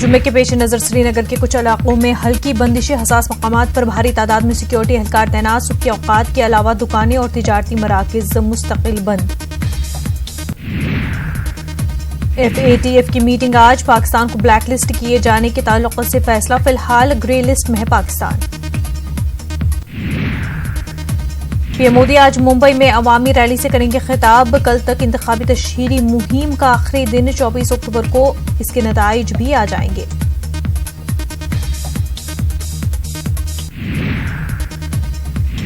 जुम्मे के पेश नजर श्रीनगर के कुछ इलाकों में हल्की बंदिशें, हसास मकामात पर भारी तादाद में सिक्योरिटी एहलकार तैनात। सुबह के औकात के अलावा दुकानें और तिजारती मराकिज मुस्तकिल बंद। FATF की मीटिंग आज, पाकिस्तान को ब्लैकलिस्ट किए जाने के ताल्लुक से फैसला। फिलहाल ग्रे लिस्ट में है पाकिस्तान। पीएम मोदी आज मुंबई में अवामी रैली से करेंगे खिताब। कल तक इंतखाबी तशहीरी मुहिम का आखिरी दिन, 24 अक्टूबर को इसके नताइज भी आ जाएंगे।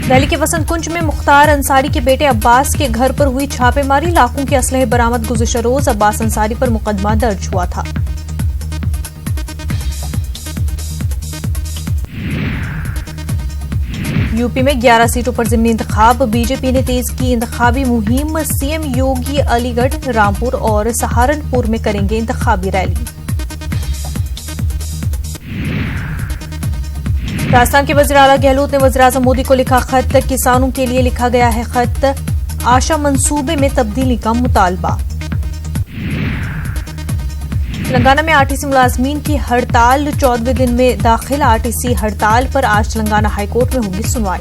दिल्ली के वसंत कुंज में मुख्तार अंसारी के बेटे अब्बास के घर पर हुई छापेमारी। लाखों के असलहे बरामद। गुज़िश्ता रोज अब्बास अंसारी पर मुकदमा दर्ज हुआ था। यूपी में 11 सीटों पर ज़िमनी इंतखाब। बीजेपी ने तेज की इंतखाबी मुहिम। सीएम योगी अलीगढ़, रामपुर और सहारनपुर में करेंगे इंतखाबी रैली। राजस्थान के वज़ीर आला गहलोत ने वज़ीर आज़म मोदी को लिखा खत। किसानों के लिए लिखा गया है खत। आशा मंसूबे में तब्दीली का मुतालबा। तेलंगाना में आरटीसी मुलाजमीन की हड़ताल 14वें दिन में दाखिल। आरटीसी हड़ताल पर आज तेलंगाना हाईकोर्ट में होगी सुनवाई।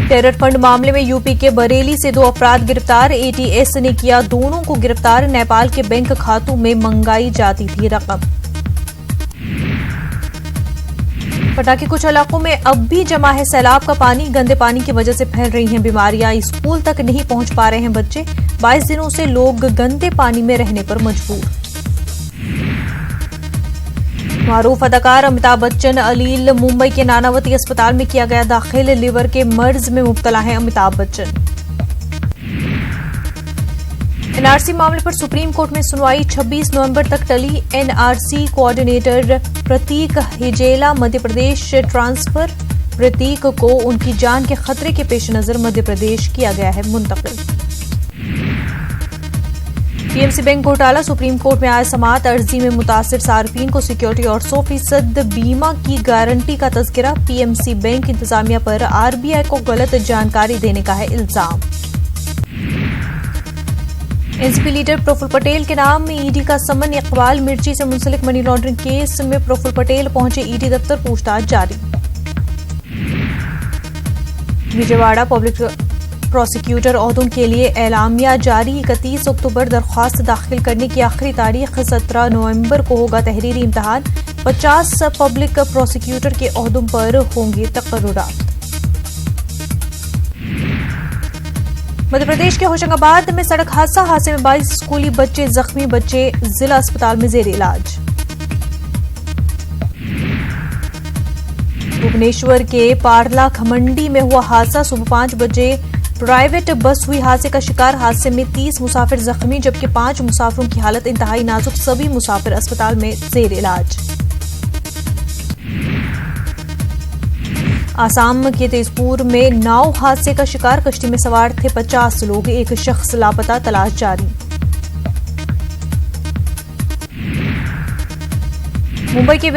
टेरर फंड मामले में यूपी के बरेली से 2 अफराद गिरफ्तार। एटीएस ने किया दोनों को गिरफ्तार। नेपाल के बैंक खातों में मंगाई जाती थी रकम। पटना के कुछ इलाकों में अब भी जमा है सैलाब का पानी। गंदे पानी की वजह से फैल रही हैं बीमारियां। स्कूल तक नहीं पहुंच पा रहे हैं बच्चे। 22 दिनों से लोग गंदे पानी में रहने पर मजबूर। मारूफ अदाकार अमिताभ बच्चन अलील मुंबई के नानावती अस्पताल में किया गया दाखिल। लिवर के मर्ज में मुब्तला हैं अमिताभ बच्चन। एनआरसी मामले पर सुप्रीम कोर्ट में सुनवाई। 26 नवंबर तक टली। एनआरसी कोऑर्डिनेटर प्रतीक हिजेला मध्य प्रदेश ट्रांसफर। प्रतीक को उनकी जान के खतरे के पेश नजर मध्य प्रदेश किया गया है मुंतकिल। पीएमसी बैंक घोटाला, सुप्रीम कोर्ट में आया समाअत। अर्जी में मुतासिर सार्फिन को सिक्योरिटी और 100% बीमा की गारंटी का तज़किरा। पीएमसी बैंक इंतजामिया पर आरबीआई को गलत जानकारी देने का है इल्जाम। एनसीपी लीडर प्रफुल्ल पटेल के नाम में ईडी का समन। इकबाल मिर्ची से मुंसलिक मनी लॉन्ड्रिंग केस में प्रफुल्ल पटेल पहुंचे ईडी दफ्तर। पूछताछ जारी। विजयवाड़ा पब्लिक प्रोसिक्यूटर ओहदों के लिए एलामिया जारी। 31 अक्टूबर दरख्वास्त दाखिल करने की आखिरी तारीख। 17 नवंबर को होगा तहरीरी इम्तिहान। 50 पब्लिक प्रोसिक्यूटर के ओहदों पर होंगे तकर्रुरात। मध्य प्रदेश के होशंगाबाद में सड़क हादसे में 22 स्कूली बच्चे जख्मी। बच्चे जिला अस्पताल में जेर इलाज। भुवनेश्वर के पारला खमंडी में हुआ हादसा। सुबह 5 बजे प्राइवेट बस हुई हादसे का शिकार। हादसे में 30 मुसाफिर जख्मी, जबकि 5 मुसाफिरों की हालत इंतहाई नाजुक। सभी मुसाफिर अस्पताल में जेर इलाज। आसाम के तेजपुर में नाव हादसे का शिकार। कश्ती में सवार थे 50 लोग। एक शख्स लापता, तलाश जारी। मुंबई के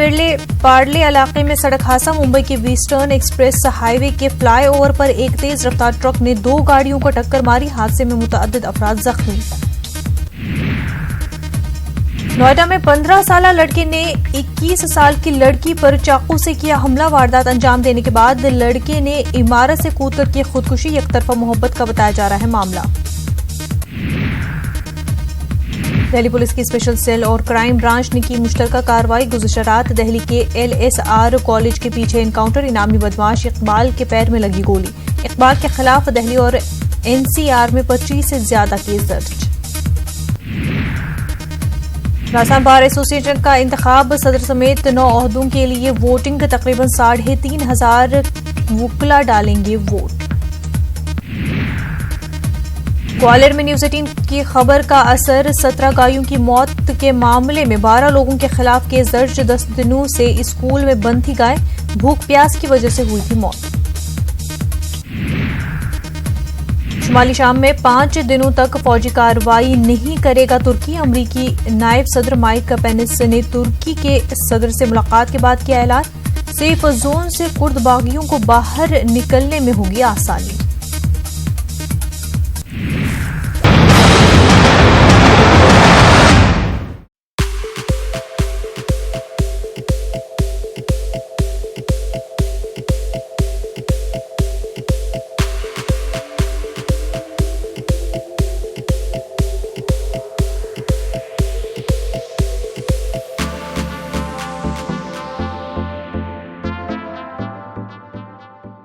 पार्ले इलाके में सड़क हादसा। मुंबई के वेस्टर्न एक्सप्रेस हाईवे के फ्लाईओवर पर एक तेज रफ्तार ट्रक ने 2 गाड़ियों को टक्कर मारी। हादसे में मुतअद्दिद अफराद जख्मी। नोएडा में 15 साला लड़के ने 21 साल की लड़की पर चाकू से किया हमला। वारदात अंजाम देने के बाद लड़के ने इमारत से कूदकर की खुदकुशी। एकतरफा मोहब्बत का बताया जा रहा है मामला। दिल्ली पुलिस की स्पेशल सेल और क्राइम ब्रांच ने की मुश्तरका कार्रवाई। गुज़िश्ता रात दिल्ली के LSR कॉलेज के पीछे एनकाउंटर। इनामी बदमाश इकबाल के पैर में लगी गोली। इकबाल के खिलाफ दिल्ली और NCR में 25 से ज्यादा केस दर्ज। राजस्थान बार एसोसिएशन का इंतखाब। सदर समेत 9 ओहदों के लिए वोटिंग। तकरीबन 3,500 वुकला डालेंगे वोट। ग्वालियर में न्यूज़ 18 की खबर का असर। 17 गायों की मौत के मामले में 12 लोगों के खिलाफ केस दर्ज। 10 दिनों से स्कूल में बंद थी गाय। भूख प्यास की वजह से हुई थी मौत। शुमाली शाम में 5 दिनों तक फौजी कार्रवाई नहीं करेगा तुर्की। अमरीकी नायब सदर माइक पेनिस ने तुर्की के सदर से मुलाकात के बाद किया ऐलान। सेफ जोन से कुर्द बागियों को बाहर निकलने में होगी आसानी।